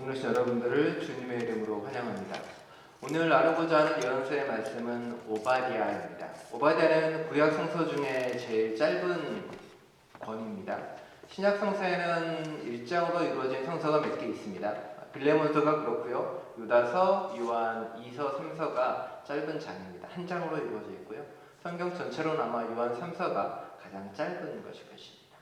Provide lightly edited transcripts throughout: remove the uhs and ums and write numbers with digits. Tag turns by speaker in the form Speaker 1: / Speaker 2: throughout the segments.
Speaker 1: 오늘 여러분들을 주님의 이름으로 환영합니다. 오늘 나누고자 하는 예언서의 말씀은 오바댜입니다. 오바댜는 구약 성서 중에 제일 짧은 권입니다. 신약 성서에는 1장으로 이루어진 성서가 몇 개 있습니다. 빌레몬서가 그렇고요. 유다서, 요한, 2서, 3서가 짧은 장입니다. 한 장으로 이루어져 있고요. 성경 전체로 아마 요한 3서가 가장 짧은 것일 것입니다.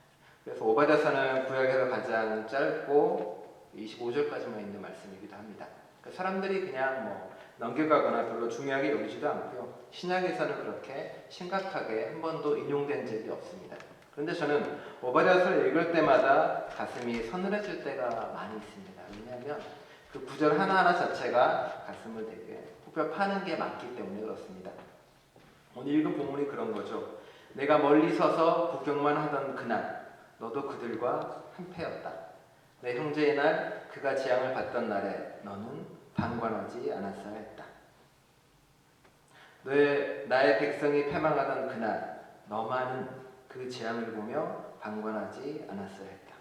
Speaker 1: 그래서 오바댜서는 구약에서 가장 짧고 25절까지만 있는 말씀이기도 합니다. 그러니까 사람들이 그냥 넘겨가거나 별로 중요하게 여기지도 않고요. 신약에서는 그렇게 심각하게 한 번도 인용된 적이 없습니다. 그런데 저는 오바댜서를 읽을 때마다 가슴이 서늘해질 때가 많이 있습니다. 왜냐하면 그 구절 하나하나 자체가 가슴을 되게 후벼 파는 게 많기 때문에 그렇습니다. 오늘 읽은 본문이 그런 거죠. 내가 멀리 서서 구경만 하던 그날 너도 그들과 한패였다. 내 형제의 날 그가 재앙을 받던 날에 너는 방관하지 않았어야 했다. 나의 백성이 패망하던 그날 너만은 그 재앙을 보며 방관하지 않았어야 했다.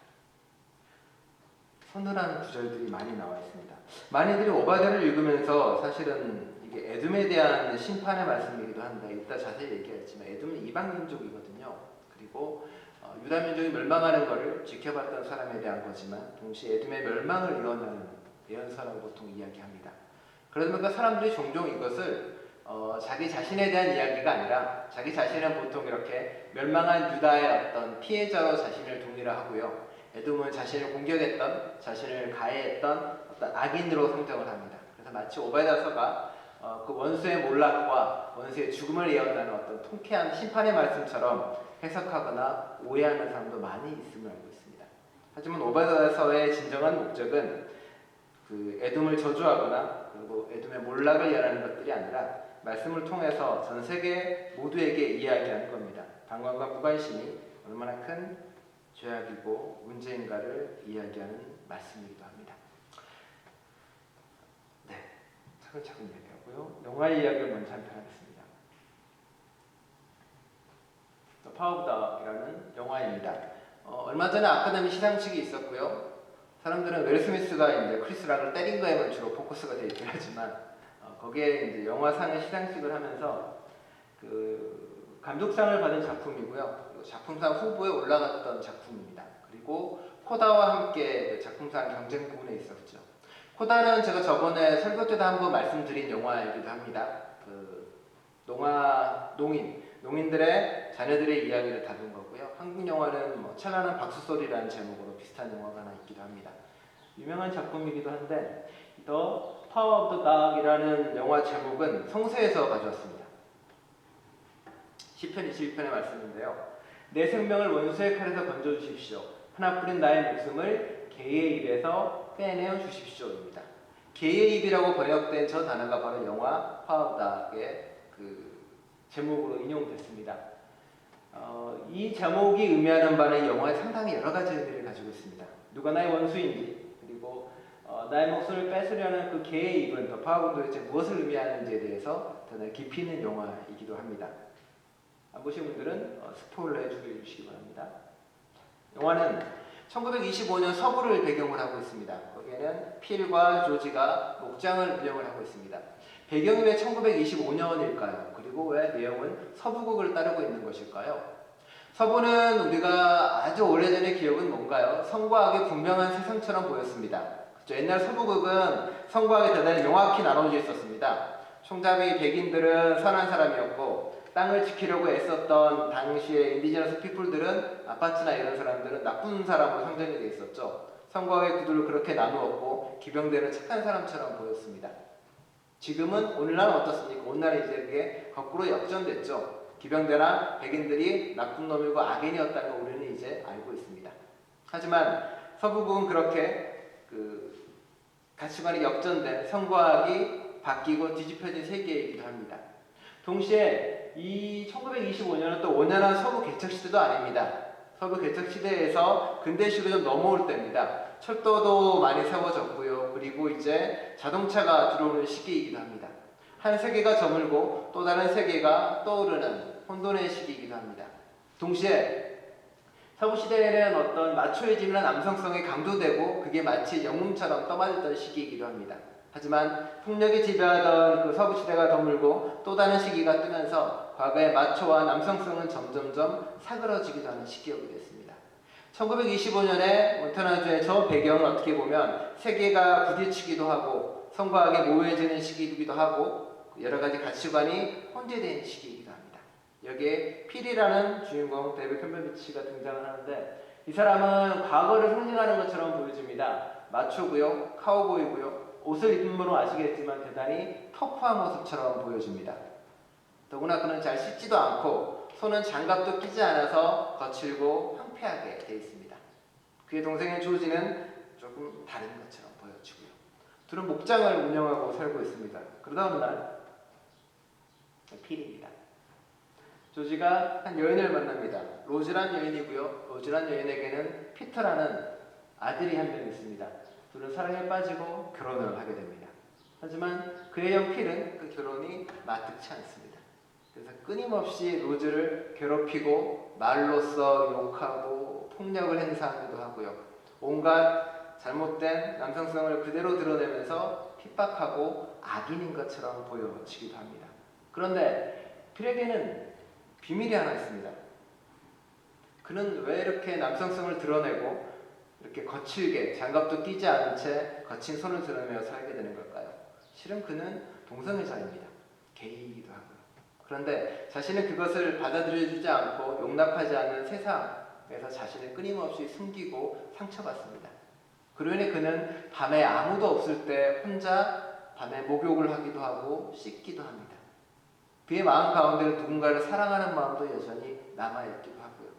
Speaker 1: 서늘한 구절들이 많이 나와 있습니다. 많이들이 오바댜를 읽으면서 사실은 이게 에돔에 대한 심판의 말씀이기도 한데 이따 자세히 얘기하지만 에돔은 이방민족이거든요. 그리고 유다 민족이 멸망하는 것을 지켜봤던 사람에 대한 거지만 동시에 에돔의 멸망을 예언하는 예언서라고 보통 이야기합니다. 그러다 보니까 사람들이 종종 이것을 자기 자신에 대한 이야기가 아니라 자기 자신은 보통 이렇게 멸망한 유다의 어떤 피해자로 자신을 동일화하고요. 에돔은 자신을 공격했던, 자신을 가해했던 어떤 악인으로 상정을 합니다. 그래서 마치 오바댜서가 그 원수의 몰락과 원수의 죽음을 예언하는 어떤 통쾌한 심판의 말씀처럼 해석하거나 오해하는 사람도 많이 있음을 알고 있습니다. 하지만 오바댜서의 진정한 목적은 그 에돔을 저주하거나 그리고 에돔의 몰락을 예언하는 것들이 아니라 말씀을 통해서 전 세계 모두에게 이야기하는 겁니다. 방관과 무관심이 얼마나 큰 죄악이고 문제인가를 이야기하는 말씀이기도 합니다. 네, 차근차근 얘기하고요. 영화 이야기를 먼저 한편 하겠습니다. The Power of Dog이라는 영화입니다. 얼마 전에 아카데미 시상식이 있었고요. 사람들은 윌 스미스가 이제 크리스 락을 때린 거에만 주로 포커스가 되어 있긴 하지만 거기에 이제 영화상의 시상식을 하면서 그 감독상을 받은 작품이고요. 작품상 후보에 올라갔던 작품입니다. 그리고 코다와 함께 작품상 경쟁 부분에 있었죠. 코다는 제가 저번에 설교 때도 한번 말씀드린 영화이기도 합니다. 그 농인들의 자녀들의 이야기를 다룬 거고요. 한국 영화는 찬란한 박수 소리라는 제목으로 비슷한 영화가 하나 있기도 합니다. 유명한 작품이기도 한데 The Power of the Dog이라는 영화 제목은 성서에서 가져왔습니다. 시편 22편의 말씀인데요. 내 생명을 원수의 칼에서 건져주십시오. 하나뿐인 나의 목숨을 개의 입에서 빼내어 주십시오입니다. 개의 입이라고 번역된 저 단어가 바로 영화 Power of Dog의 그 제목으로 인용됐습니다. 이 제목이 의미하는 바는 이 영화에 상당히 여러 가지 의미를 가지고 있습니다. 누가 나의 원수인지 그리고 나의 목숨을 뺏으려는 그 개의 입은 더 파워가 도대체 무엇을 의미하는지에 대해서 더 깊이 있는 영화이기도 합니다. 안 보신 분들은 스포일러 해주시기 바랍니다. 영화는 1925년 서부를 배경을 하고 있습니다. 거기에는 필과 조지가 목장을 운영을 하고 있습니다. 배경이 왜 1925년일까요? 그리고 왜 내용은 서부극을 따르고 있는 것일까요? 서부는 우리가 아주 오래전의 기억은 뭔가요? 성과 악이 분명한 세상처럼 보였습니다. 그렇죠? 옛날 서부극은 성과 악이 대단히 명확히 나눠져 있었습니다. 총잡이 백인들은 선한 사람이었고 땅을 지키려고 애썼던 당시의 인디지너스 피플들은 아파트나 이런 사람들은 나쁜 사람으로 상정이 되어 있었죠. 성과 악의 구도를 그렇게 나누었고 기병대는 착한 사람처럼 보였습니다. 지금은 오늘날은 어떻습니까? 오늘날은 이제 그게 거꾸로 역전됐죠. 기병대나 백인들이 나쁜 놈이고 악인이었다는 걸 우리는 이제 알고 있습니다. 하지만 서부국은 그렇게 그 가치관이 역전된 성과학이 바뀌고 뒤집혀진 세계이기도 합니다. 동시에 이 1925년은 또 온연한 서부 개척 시대도 아닙니다. 서부 개척 시대에서 근대시로 좀 넘어올 때입니다. 철도도 많이 세워졌고요. 그리고 이제 자동차가 들어오는 시기이기도 합니다. 한 세계가 저물고 또 다른 세계가 떠오르는 혼돈의 시기이기도 합니다. 동시에 서부 시대에는 어떤 마초이즘이나 남성성이 강조되고 그게 마치 영웅처럼 떠받쳤던 시기이기도 합니다. 하지만 폭력이 지배하던 그 서부 시대가 더물고 또 다른 시기가 뜨면서 과거의 마초와 남성성은 점점점 사그러지기도 하는 시기였게 됐습니다. 1925년에 몬타나주의 저 배경은 어떻게 보면 세계가 부딪히기도 하고 성과하게 모호해지는 시기이기도 하고 여러 가지 가치관이 혼재된 시기이기도 합니다. 여기에 필이라는 주인공 데이비드 캠버비치가 등장을 하는데 이 사람은 과거를 상징하는 것처럼 보여집니다. 마초고요, 카우보이고요. 옷을 입음으로 아시겠지만 대단히 터프한 모습처럼 보여집니다. 더구나 그는 잘 씻지도 않고 손은 장갑도 끼지 않아서 거칠고 황폐하게 되어 있습니다. 그의 동생인 조지는 조금 다른 것처럼 보여지고요. 둘은 목장을 운영하고 살고 있습니다. 그러다 어느 날 필입니다. 조지가 한 여인을 만납니다. 로즈란 여인이고요. 로즈란 여인에게는 피터라는 아들이 한 명 있습니다. 둘은 사랑에 빠지고 결혼을 하게 됩니다. 하지만 그의 형 필은 그 결혼이 마뜩치 않습니다. 그래서 끊임없이 로즈를 괴롭히고 말로써 욕하고 폭력을 행사하기도 하고요. 온갖 잘못된 남성성을 그대로 드러내면서 핍박하고 악인인 것처럼 보여지기도 합니다. 그런데 필에게는 비밀이 하나 있습니다. 그는 왜 이렇게 남성성을 드러내고 이렇게 거칠게 장갑도 끼지 않은 채 거친 손을 드러내며 살게 되는 걸까요? 실은 그는 동성애자입니다. 게이이기도 하고요. 그런데 자신은 그것을 받아들여주지 않고 용납하지 않는 세상에서 자신을 끊임없이 숨기고 상처받습니다. 그로 인해 그는 밤에 아무도 없을 때 혼자 밤에 목욕을 하기도 하고 씻기도 합니다. 그의 마음 가운데는 누군가를 사랑하는 마음도 여전히 남아있기도 하고요.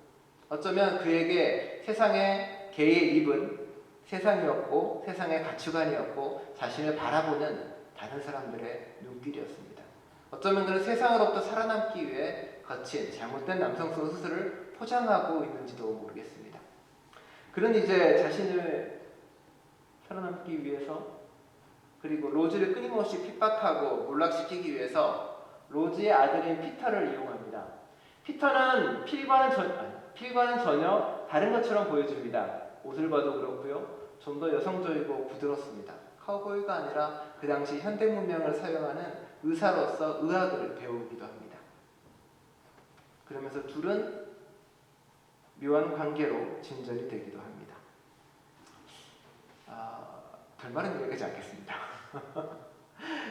Speaker 1: 어쩌면 그에게 세상의 개의 입은 세상이었고 세상의 가치관이었고 자신을 바라보는 다른 사람들의 눈길이었습니다. 어쩌면 그는 세상으로부터 살아남기 위해 거친 잘못된 남성성 스스로를 포장하고 있는지도 모르겠습니다. 그는 이제 자신을 살아남기 위해서 그리고 로즈를 끊임없이 핍박하고 몰락시키기 위해서 로즈의 아들인 피터를 이용합니다. 피터는 필과는 전혀 다른 것처럼 보여집니다. 옷을 봐도 그렇고요. 좀 더 여성적이고 부드럽습니다. 카우보이가 아니라 그 당시 현대 문명을 사용하는 의사로서 의학을 배우기도 합니다. 그러면서 둘은 묘한 관계로 진전이 되기도 합니다. 별말은 여기까지 않겠습니다.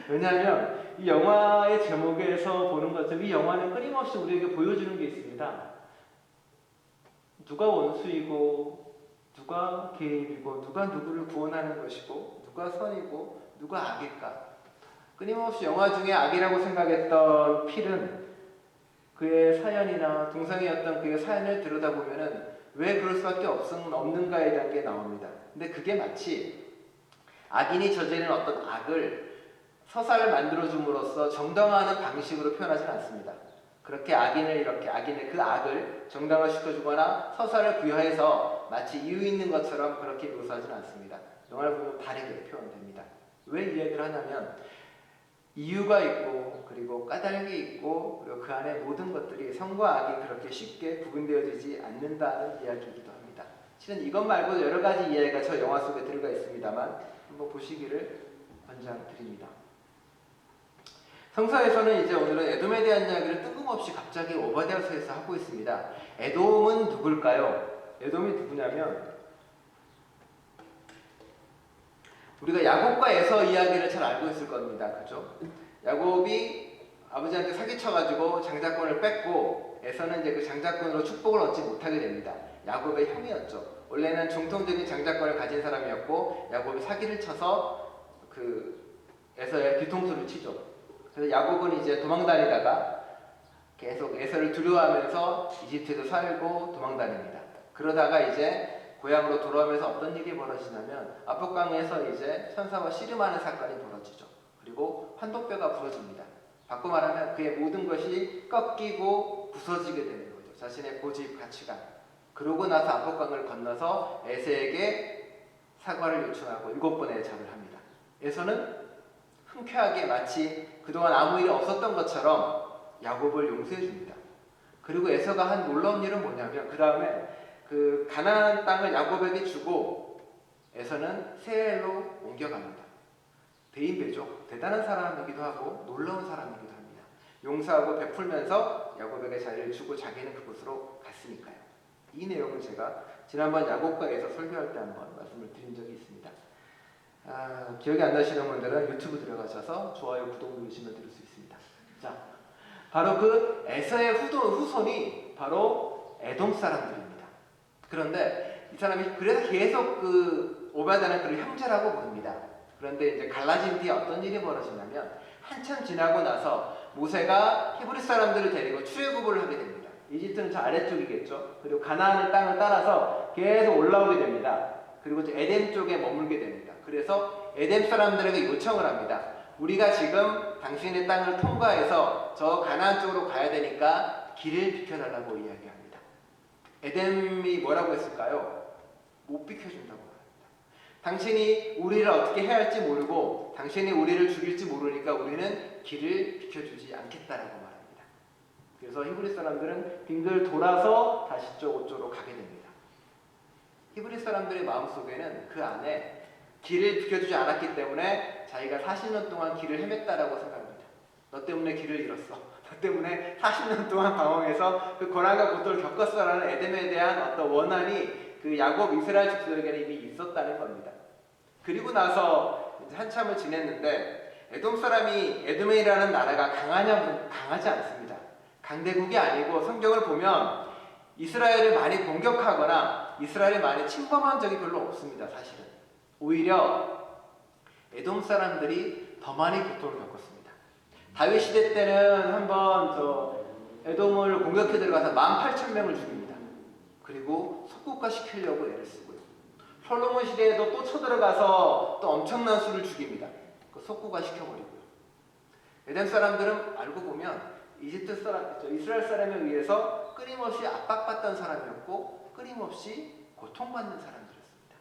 Speaker 1: 왜냐하면 이 영화의 제목에서 보는 것처럼 이 영화는 끊임없이 우리에게 보여주는 게 있습니다. 누가 원수이고 누가 개입이고 누가 누구를 구원하는 것이고 누가 선이고 누가 악일까. 끊임없이 영화 중에 악이라고 생각했던 필은 그의 사연이나 동성애였던 그의 사연을 들여다보면은 왜 그럴 수밖에 없는가에 대한 게 나옵니다. 근데 그게 마치 악인이 저지르는 어떤 악을 서사를 만들어줌으로써 정당화하는 방식으로 표현하지는 않습니다. 그렇게 악인의 그 악을 정당화시켜주거나 서사를 부여해서 마치 이유 있는 것처럼 그렇게 묘사하지는 않습니다. 영화를 보면 다르게 표현됩니다. 왜 이 얘기를 하냐면 이유가 있고 그리고 까닭이 있고 그리고 그 안에 모든 것들이 선과 악이 그렇게 쉽게 구분되어지지 않는다는 이야기이기도 합니다. 실은 이것 말고 여러 가지 이야기가 저 영화 속에 들어가 있습니다만 한번 보시기를 권장드립니다. 성서에서는 이제 오늘은 에돔에 대한 이야기를 뜬금없이 갑자기 오바댜서에서 하고 있습니다. 에돔은 누굴까요? 에돔이 누구냐면 우리가 야곱과 에서 이야기를 잘 알고 있을 겁니다. 그죠? 야곱이 아버지한테 사기쳐가지고 장자권을 뺏고 에서는 이제 그 장자권으로 축복을 얻지 못하게 됩니다. 야곱의 형이었죠. 원래는 정통적인 장자권을 가진 사람이었고 야곱이 사기를 쳐서 그 에서의 뒤통수를 치죠. 그래서 야곱은 이제 도망다니다가 계속 에서를 두려워하면서 이집트에도 살고 도망다닙니다. 그러다가 이제 고향으로 돌아오면서 어떤 일이 벌어지냐면 압록강에서 이제 천사와 씨름하는 사건이 벌어지죠. 그리고 환도뼈가 부러집니다. 바꿔 말하면 그의 모든 것이 꺾이고 부서지게 되는 거죠. 자신의 고집, 가치관. 그러고 나서 압록강을 건너서 에서에게 사과를 요청하고 7번의 절을 합니다. 에서는 흔쾌하게 마치 그동안 아무 일이 없었던 것처럼 야곱을 용서해 줍니다. 그리고 에서가 한 놀라운 일은 뭐냐면 그 다음에 그 가나안 땅을 야곱에게 주고 에서는 세엘로 옮겨갑니다. 대인배죠. 대단한 사람이기도 하고 놀라운 사람이기도 합니다. 용서하고 베풀면서 야곱에게 자리를 주고 자기는 그곳으로 갔으니까요. 이 내용을 제가 지난번 야곱과에서 설교할 때 한번 말씀을 드린 적이 있습니다. 기억이 안 나시는 분들은 유튜브 들어가셔서 좋아요, 구독 누르시면 들을 수 있습니다. 자, 바로 그 에서의 후손이 바로 에돔 사람들입니다. 그런데 이 사람이 그래서 계속 그 오바다는 그를 형제라고 부릅니다. 그런데 이제 갈라진 뒤에 어떤 일이 벌어지냐면 한참 지나고 나서 모세가 히브리 사람들을 데리고 출애굽을 하게 됩니다. 이집트는 저 아래쪽이겠죠. 그리고 가나안 땅을 따라서 계속 올라오게 됩니다. 그리고 이제 에덴 쪽에 머물게 됩니다. 그래서 에덴 사람들에게 요청을 합니다. 우리가 지금 당신의 땅을 통과해서 저 가나안 쪽으로 가야 되니까 길을 비켜달라고 이야기합니다. 에덴이 뭐라고 했을까요? 못 비켜준다고 합니다. 당신이 우리를 어떻게 해야 할지 모르고 당신이 우리를 죽일지 모르니까 우리는 길을 비켜주지 않겠다라고 말합니다. 그래서 히브리 사람들은 빙글 돌아서 다시 저쪽으로 가게 됩니다. 히브리 사람들의 마음속에는 그 안에 길을 비켜주지 않았기 때문에 자기가 40년 동안 길을 헤맸다라고 생각합니다. 너 때문에 길을 잃었어. 너 때문에 40년 동안 방황해서 그 고난과 고통을 겪었어라는 에덴에 대한 어떤 원한이 그 야곱 이스라엘 족속에게는 이미 있었다는 겁니다. 그리고 나서 이제 한참을 지냈는데 에돔 사람이 에돔이라는 나라가 강하지 않습니다. 강대국이 아니고 성경을 보면 이스라엘을 많이 공격하거나 이스라엘을 많이 침범한 적이 별로 없습니다. 사실은 오히려 에돔 사람들이 더 많이 고통을 겪었습니다. 다윗 시대 때는 한번 에돔을 공격해 들어가서 18,000명을 죽입니다. 그리고 속국화시키려고 애를 쓰고요. 솔로몬 시대에도 또 쳐들어가서 또 엄청난 수를 죽입니다. 그 속국화시켜버리고요. 에돔 사람들은 알고 보면 이스라엘 사람에 의해서 끊임없이 압박받던 사람이었고 끊임없이 고통받는 사람들이었습니다.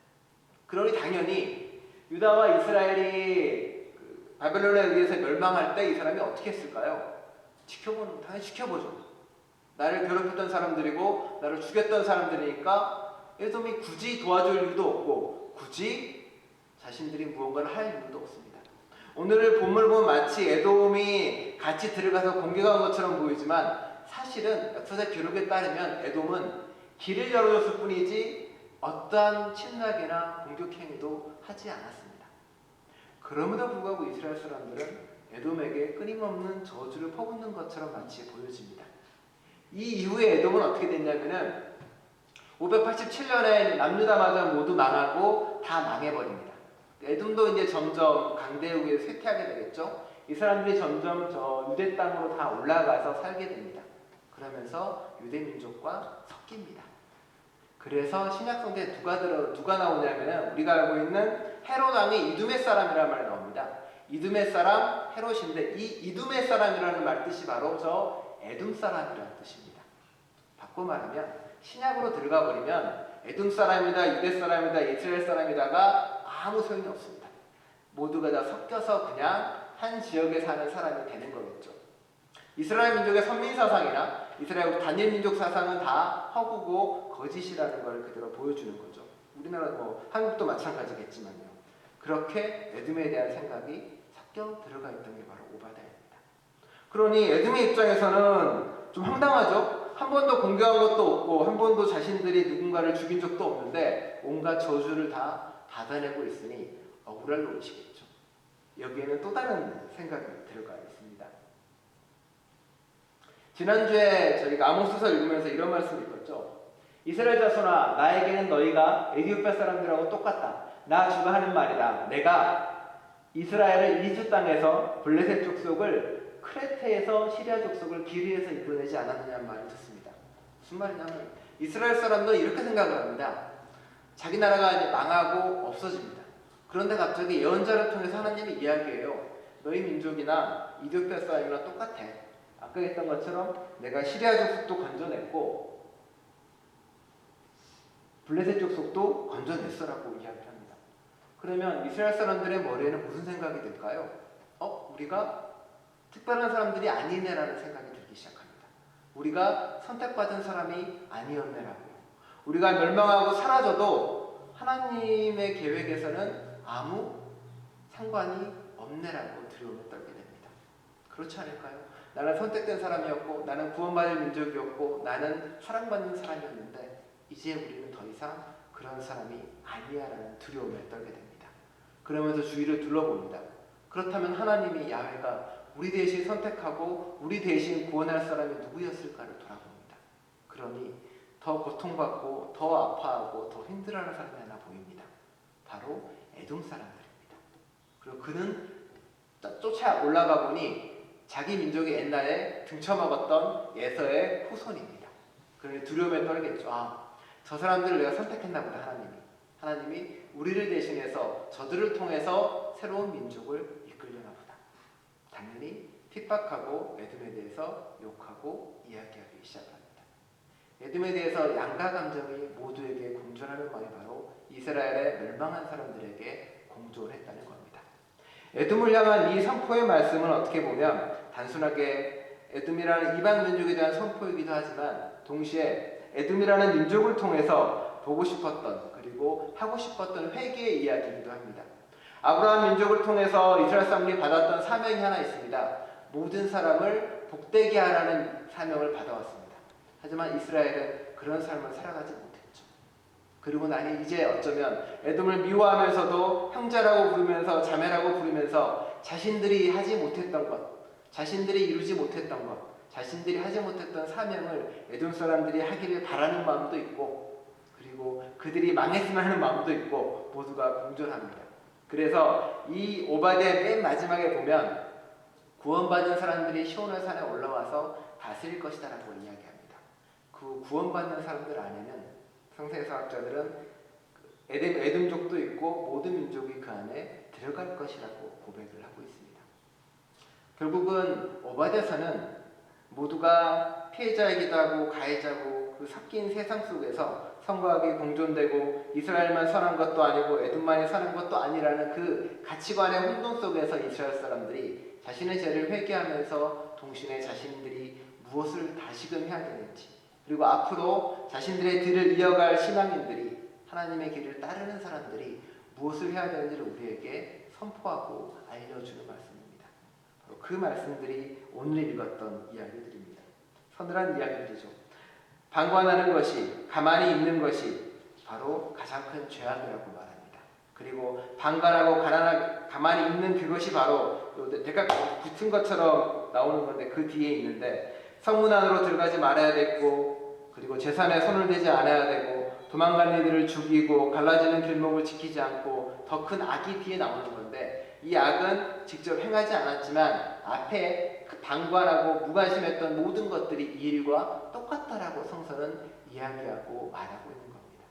Speaker 1: 그러니 당연히 유다와 이스라엘이 바벨론에 의해서 멸망할 때 이 사람이 어떻게 했을까요? 당연히 지켜보죠. 나를 괴롭혔던 사람들이고 나를 죽였던 사람들이니까 에돔이 굳이 도와줄 이유도 없고 굳이 자신들이 무언가를 할 이유도 없습니다. 오늘 본문을 보면 마치 에돔이 같이 들어가서 공격한 것처럼 보이지만 사실은 역사적 기록에 따르면 에돔은 길을 열어줬을 뿐이지 어떠한 침략이나 공격 행위도 하지 않았습니다. 그럼에도 불구하고 이스라엘 사람들은 에돔에게 끊임없는 저주를 퍼붓는 것처럼 마치 보여집니다. 이 이후에 에돔은 어떻게 됐냐면은 587년에 남유다마저 모두 망하고 다 망해버립니다. 에돔도 이제 점점 강대국에 쇠퇴하게 되겠죠. 이 사람들이 점점 저 유대 땅으로 다 올라가서 살게 됩니다. 그러면서 유대 민족과 섞입니다. 그래서 신약성경에 누가 나오냐면 우리가 알고 있는 헤롯 왕이 이두메 사람이라는 말이 나옵니다. 이두메 사람 헤롯인데 이 이두메 사람이라는 말 뜻이 바로 저 에돔 사람이라는 뜻입니다. 바꿔 말하면 신약으로 들어가 버리면 에돔 사람이다, 유대 사람이다, 이스라엘 사람이다가 아무 소용이 없습니다. 모두가 다 섞여서 그냥 한 지역에 사는 사람이 되는 거겠죠. 이스라엘 민족의 선민 사상이나 이스라엘 단일 민족 사상은 다 허구고 거짓이라는 걸 그대로 보여주는 거죠. 우리나라 한국도 마찬가지겠지만요. 그렇게 에돔에 대한 생각이 섞여 들어가 있던 게 바로 오바다입니다. 그러니 에돔의 입장에서는 좀 황당하죠. 한 번도 공격한 것도 없고 한 번도 자신들이 누군가를 죽인 적도 없는데 온갖 저주를 다 받아내고 있으니 억울할 노릇이겠죠. 여기에는 또 다른 생각이 들어가 있습니다. 지난주에 저희가 아모스서 읽으면서 이런 말씀을 읽었죠. 이스라엘 자손아, 나에게는 너희가 에디오피아 사람들하고 똑같다. 나 주가 하는 말이다. 내가 이스라엘을 이집트 땅에서 블레셋 족속을 크레테에서 시리아 족속을 기르에서 이끌어내지 않았느냐는 말을 듣습니다. 무슨 말이냐면 이스라엘 사람들은 이렇게 생각을 합니다. 자기 나라가 이제 망하고 없어집니다. 그런데 갑자기 예언자를 통해서 하나님이 이야기해요. 너희 민족이나 이디오피아 사람이나 똑같아. 아까 했던 것처럼 내가 시리아 족속도 건져냈고 블레셋 족속도 건져냈어라고 이야기를 합니다. 그러면 이스라엘 사람들의 머리에는 무슨 생각이 들까요? 우리가 특별한 사람들이 아니네라는 생각이 들기 시작합니다. 우리가 선택받은 사람이 아니었네라고요. 우리가 멸망하고 사라져도 하나님의 계획에서는 아무 상관이 없네라고 두려움을 떨게 됩니다. 그렇지 않을까요? 나는 선택된 사람이었고 나는 구원받을 민족이었고 나는 사랑받는 사람이었는데 이제 우리는 더 이상 그런 사람이 아니야라는 두려움을 떨게 됩니다. 그러면서 주위를 둘러봅니다. 그렇다면 하나님이 야훼가 우리 대신 선택하고 우리 대신 구원할 사람이 누구였을까를 돌아봅니다. 그러니 더 고통받고 더 아파하고 더 힘들어하는 사람이 하나 보입니다. 바로 에돔 사람들입니다. 그리고 그는 쫓아 올라가 보니 자기 민족이 옛날에 등쳐먹었던 예서의 후손입니다. 그러니 두려움에 떨겠죠. 저 사람들을 내가 선택했나 보다. 하나님이 우리를 대신해서 저들을 통해서 새로운 민족을 이끌려나 보다. 당연히 핍박하고 에돔에 대해서 욕하고 이야기하기 시작합니다. 에돔에 대해서 양가 감정이 모두에게 공존하는 마음이 바로 이스라엘의 멸망한 사람들에게 공존했다는 겁니다. 에돔을 향한 이 선포의 말씀은 어떻게 보면 단순하게 에돔이라는 이방 민족에 대한 선포이기도 하지만 동시에 에돔이라는 민족을 통해서 보고 싶었던 그리고 하고 싶었던 회개의 이야기이기도 합니다. 아브라함 민족을 통해서 이스라엘 사람들이 받았던 사명이 하나 있습니다. 모든 사람을 복되게 하라는 사명을 받아왔습니다. 하지만 이스라엘은 그런 삶을 살아가지 못했죠. 그리고 나니 이제 어쩌면 에돔을 미워하면서도 형제라고 부르면서 자매라고 부르면서 자신들이 하지 못했던 것, 자신들이 이루지 못했던 것, 자신들이 하지 못했던 사명을 에돔 사람들이 하기를 바라는 마음도 있고 그리고 그들이 망했으면 하는 마음도 있고 모두가 공존합니다. 그래서 이 오바댜의 맨 마지막에 보면 구원받은 사람들이 시온의 산에 올라와서 다스릴 것이다 라고 이야기합니다. 그 구원받는 사람들 안에는 성서학자들은 에돔족도 있고 모든 민족이 그 안에 들어갈 것이라고 고백을 하고 있습니다. 결국은 오바댜서는 모두가 피해자이기도 하고 가해자고 그 섞인 세상 속에서 선과 악이 공존되고 이스라엘만 선한 것도 아니고 에돔만이 선한 것도 아니라는 그 가치관의 혼돈 속에서 이스라엘 사람들이 자신의 죄를 회개하면서 동시에 자신들이 무엇을 다시금 해야 되는지 그리고 앞으로 자신들의 길을 이어갈 신앙인들이 하나님의 길을 따르는 사람들이 무엇을 해야 되는지를 우리에게 선포하고 알려주는 말씀입니다. 바로 그 말씀들이 오늘 읽었던 이야기들입니다. 서늘한 이야기들이죠. 방관하는 것이, 가만히 있는 것이 바로 가장 큰 죄악이라고 말합니다. 그리고 방관하고 가만히 있는 그것이 바로 대가 붙은 것처럼 나오는 건데 그 뒤에 있는데 성문 안으로 들어가지 말아야 됐고 그리고 제산에 손을 대지 않아야 되고 도망가는 이들을 죽이고 갈라지는 길목을 지키지 않고 더 큰 악이 뒤에 나오는 건데 이 악은 직접 행하지 않았지만 앞에 방관하고 무관심했던 모든 것들이 이 일과 똑같다라고 성서는 이야기하고 말하고 있는 겁니다.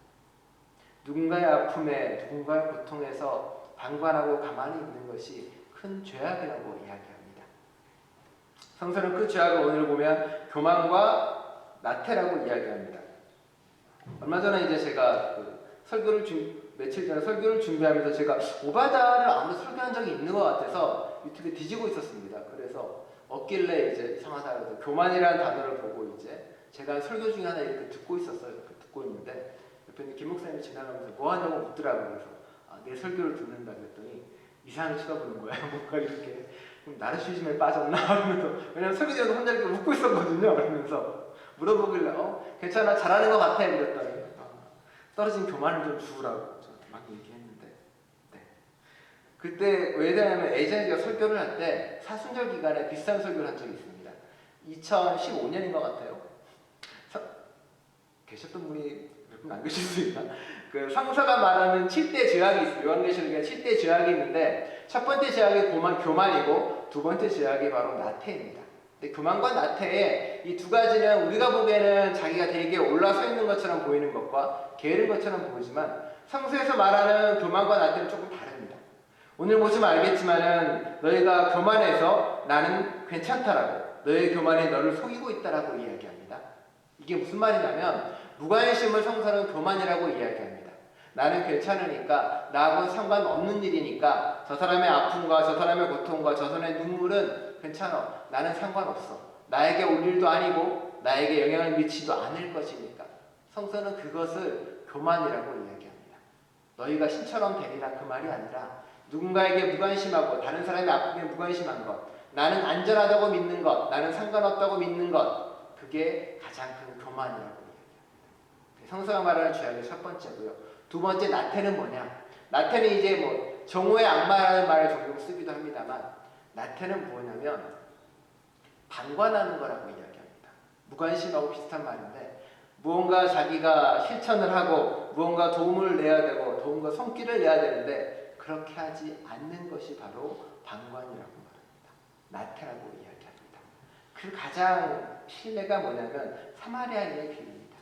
Speaker 1: 누군가의 아픔에 누군가의 고통에서 방관하고 가만히 있는 것이 큰 죄악이라고 이야기합니다. 성서는 그 죄악을 오늘 보면 교만과 나태라고 이야기합니다. 얼마 전에 이제 제가 며칠 전에 설교를 준비하면서 제가 오바댜를 아무래도 설교한 적이 있는 것 같아서 유튜브에 뒤지고 있었습니다. 그래서 없길래 이제 이상하다 해서 교만이라는 단어를 보고 이제 제가 설교 중에 하나 이렇게 듣고 있었어요. 듣고 있는데 옆에 있는 김 목사님이 지나가면서 뭐 하냐고 묻더라고요. 그래서 내 설교를 듣는다 그랬더니 이상하게 쳐다보는 거예요. 뭔가 이렇게 나르시즘에 빠졌나 하면서 왜냐면 설교 중에도 혼자 이렇게 웃고 있었거든요. 그러면서 물어보길래 괜찮아 잘하는 것 같아 그랬더니 떨어진 교만을 좀 주우라고 저한테 막 얘기했는데 네. 그때 왜 되냐면 예전에 제가 설교를 할 때 사순절 기간에 비슷한 설교를 한 적이 있습니다. 2015년인 것 같아요. 계셨던 분이 몇 분 안 계실 수 있나? 그 성서가 말하는 7대 죄악이 있어요. 요한계시록에 7대 죄악이 있는데 첫 번째 죄악이 교만이고 두 번째 죄악이 바로 나태입니다. 근데 교만과 나태의 이 두 가지는 우리가 보기에는 자기가 되게 올라서 있는 것처럼 보이는 것과 게으른 것처럼 보이지만 성서에서 말하는 교만과 나태는 조금 다릅니다. 오늘 보시면 알겠지만은 너희가 교만해서 나는 괜찮다라고 너의 교만이 너를 속이고 있다라고 이야기합니다. 이게 무슨 말이냐면 무관심을 성서는 교만이라고 이야기합니다. 나는 괜찮으니까 나하고는 상관없는 일이니까 저 사람의 아픔과 저 사람의 고통과 저 사람의 눈물은 괜찮아. 나는 상관없어. 나에게 올 일도 아니고 나에게 영향을 미치지도 않을 것이니까 성서는 그것을 교만이라고 이야기합니다. 너희가 신처럼 되리라 그 말이 아니라 누군가에게 무관심하고 다른 사람이 아프게 무관심한 것, 나는 안전하다고 믿는 것, 나는 상관없다고 믿는 것, 그게 가장 큰 교만이라고 이야기합니다. 성서가 말하는 죄악의 첫 번째고요. 두 번째, 나태는 뭐냐? 나태는 이제 뭐 정오의 악마라는 말을 종종 쓰기도 합니다만, 나태는 뭐냐면 방관하는 거라고 이야기합니다. 무관심하고 비슷한 말인데, 무언가 자기가 실천을 하고 무언가 도움을 내야 되고 무언가 손길을 내야 되는데 그렇게 하지 않는 것이 바로 방관이라고 말합니다. 나태라고 이야기합니다. 그 가장 신뢰가 뭐냐면 사마리아인의 비유입니다.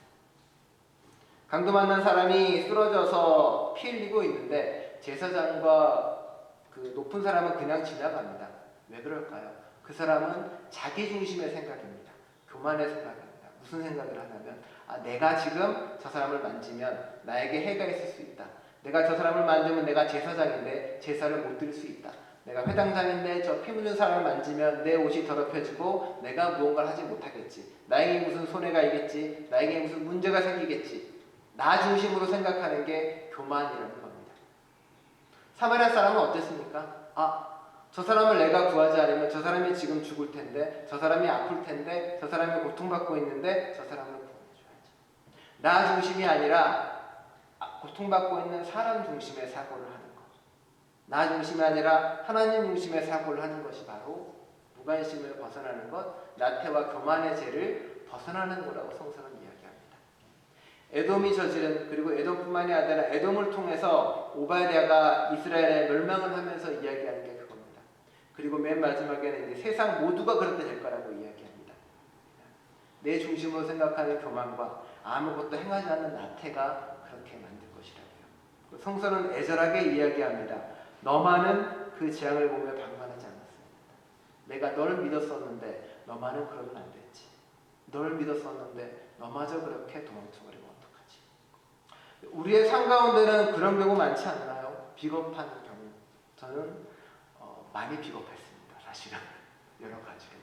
Speaker 1: 강도 만난 사람이 쓰러져서 피 흘리고 있는데 제사장과 그 높은 사람은 그냥 지나갑니다. 왜 그럴까요? 그 사람은 자기 중심의 생각입니다. 교만의 생각입니다. 무슨 생각을 하냐면 내가 지금 저 사람을 만지면 나에게 해가 있을 수 있다. 내가 저 사람을 만지면 내가 제사장인데 제사를 못 드릴 수 있다. 내가 회당장인데 저 피 묻은 사람을 만지면 내 옷이 더럽혀지고 내가 무언가를 하지 못하겠지. 나에게 무슨 손해가 있겠지. 나에게 무슨 문제가 생기겠지. 나 중심으로 생각하는 게 교만이라는 겁니다. 사마리아 사람은 어땠습니까? 저 사람을 내가 구하지 않으면 저 사람이 지금 죽을 텐데, 저 사람이 아플 텐데, 저 사람이 고통받고 있는데 저 사람을 구해줘야지. 나 중심이 아니라 고통받고 있는 사람 중심의 사고를 하는 것. 나 중심이 아니라 하나님 중심의 사고를 하는 것이 바로 무관심을 벗어나는 것, 나태와 교만의 죄를 벗어나는 거라고 성서는 이야기합니다. 에돔이 저지른, 그리고 에돔뿐만이 아니라 에돔을 통해서 오바댜가 이스라엘의 멸망을 하면서 이야기하는 게 그겁니다. 그리고 맨 마지막에는 이제 세상 모두가 그렇게 될 거라고 이야기합니다. 내 중심으로 생각하는 교만과 아무것도 행하지 않는 나태가 그렇게 만들 것이라고요. 성서는 애절하게 이야기합니다. 너만은 그 재앙을 보며 방관하지 않았습니다. 내가 너를 믿었었는데 너만은 그러면 안 됐지. 너를 믿었었는데 너마저 그렇게 도망쳐버리면 어떡하지? 우리의 삶 가운데는 그런 경우 많지 않나요? 비겁한 경우. 저는 많이 비겁했습니다. 사실은 여러 가지로.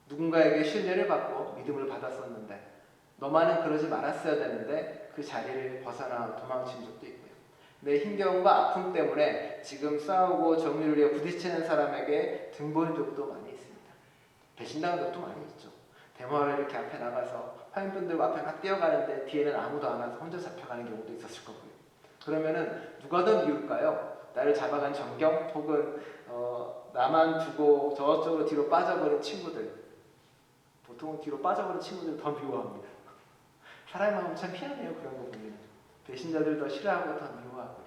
Speaker 1: 누군가에게 신뢰를 받고 믿음을 받았었는데 너만은 그러지 말았어야 되는데 그 자리를 벗어나 도망친 적도 있고요. 내 힘겨움과 아픔 때문에 지금 싸우고 정의를 위해 부딪히는 사람에게 등본 적도 많이 있습니다. 배신당한 적도 많이 있죠. 대마을 이렇게 앞에 나가서 화인분들 앞에 막 뛰어가는데 뒤에는 아무도 안 와서 혼자 잡혀가는 경우도 있었을 거고요. 그러면은 누가 더 미울까요? 나를 잡아간 정경 혹은 나만 두고 저쪽으로 뒤로 빠져버린 친구들. 보통은 뒤로 빠져버린 친구들 더 미워합니다. 사람의 마음은 참 희한해요. 그런 거 보면 배신자들 더 싫어하고 더 미워하고.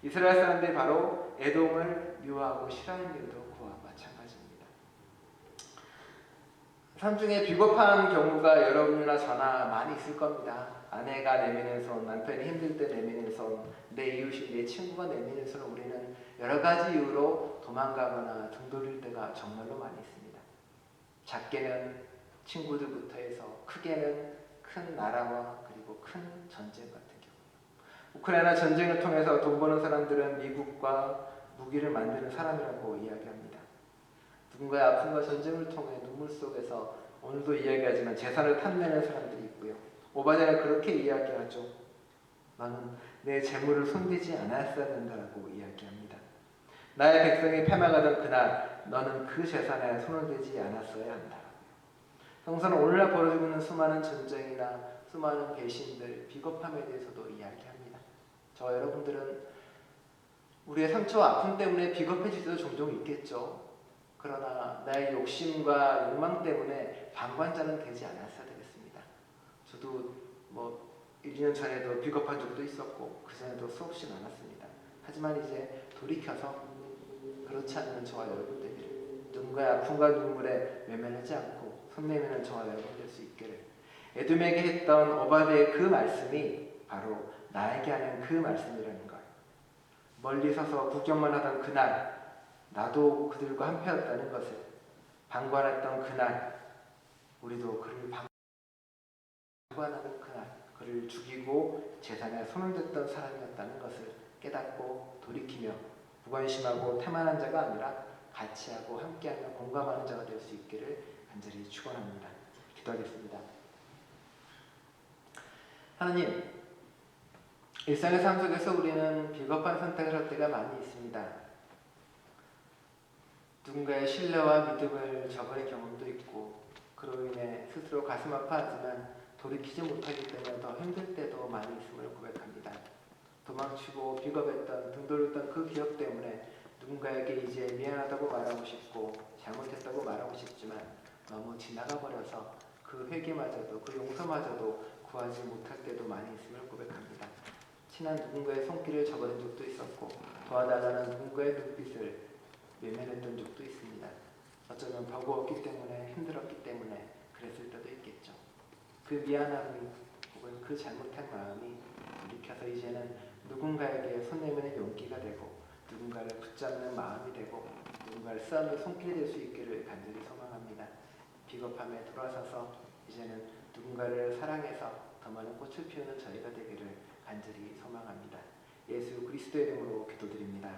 Speaker 1: 이스라엘 사람들이 바로 에돔을 미워하고 싫어하는 일도 그와 마찬가지입니다. 삶 중에 비겁한 경우가 여러분이나 저나 많이 있을 겁니다. 아내가 내미는 손, 남편이 힘들 때 내미는 손, 내 이웃이 내 친구가 내미는 손을 우리는 여러 가지 이유로 도망가거나 등 돌릴 때가 정말로 많이 있습니다. 작게는 친구들부터 해서 크게는 큰 나라와 그리고 큰 전쟁 같은 경우. 우크라이나 전쟁을 통해서 돈 버는 사람들은 미국과 무기를 만드는 사람이라고 이야기합니다. 누군가의 아픔과 전쟁을 통해 눈물 속에서 오늘도 이야기하지만 재산을 탐내는 사람들이 있고요. 오바댜는 그렇게 이야기하죠. 너는 내 재물을 손대지 않았어야 된다고 이야기합니다. 나의 백성이 패망하던 그날 너는 그 재산에 손을 대지 않았어야 한다. 성서는 오늘날 벌어지고 있는 수많은 전쟁이나 수많은 배신들, 비겁함에 대해서도 이야기합니다. 저와 여러분들은 우리의 상처와 아픔 때문에 비겁해질 때도 종종 있겠죠. 그러나 나의 욕심과 욕망 때문에 방관자는 되지 않았어야 되겠습니다. 저도 1, 2년 전에도 비겁한 적도 있었고 그 전에도 수없이 많았습니다. 하지만 이제 돌이켜서 그렇지 않는 저와 여러분 되기를, 누군가의 아픔과 눈물에 외면하지 않고 손 내미는 저와 여러분 될 수 있기를, 에돔에게 했던 오바댜의 그 말씀이 바로 나에게 하는 그 말씀이라는 걸, 멀리 서서 구경만 하던 그날 나도 그들과 한패였다는 것을, 방관했던 그날 우리도 그를 방관하는 그날 그를 죽이고 재산에 손을 댔던 사람이었다는 것을 깨닫고 돌이키며 무관심하고 태만한 자가 아니라 같이 하고 함께하며 공감하는 자가 될 수 있기를 간절히 축원합니다. 기도하겠습니다. 하나님, 일상의 삶 속에서 우리는 비겁한 선택을 할 때가 많이 있습니다. 누군가의 신뢰와 믿음을 저버린 경험도 있고, 그로 인해 스스로 가슴 아파하지만 돌이키지 못하기 때문에 더 힘들 때도 많이 있음을 고백합니다. 도망치고 비겁했던, 등 돌렸던 그 기억 때문에 누군가에게 이제 미안하다고 말하고 싶고 잘못했다고 말하고 싶지만 너무 지나가 버려서 그 회개마저도, 그 용서마저도 구하지 못할 때도 많이 있음을 고백합니다. 친한 누군가의 손길을 저버린 적도 있었고, 도와달라는 누군가의 눈빛을 외면했던 적도 있습니다. 어쩌면 버거웠기 때문에, 힘들었기 때문에 그랬을 때도 있겠죠. 그 미안함이 혹은 그 잘못한 마음이 돌이켜서 이제는 누군가에게 손 내미는 용기가 되고, 누군가를 붙잡는 마음이 되고, 누군가를 쓰는 손길이 될 수 있기를 간절히 소망합니다. 비겁함에 돌아서서 이제는 누군가를 사랑해서 더 많은 꽃을 피우는 저희가 되기를 간절히 소망합니다. 예수 그리스도의 이름으로 기도드립니다.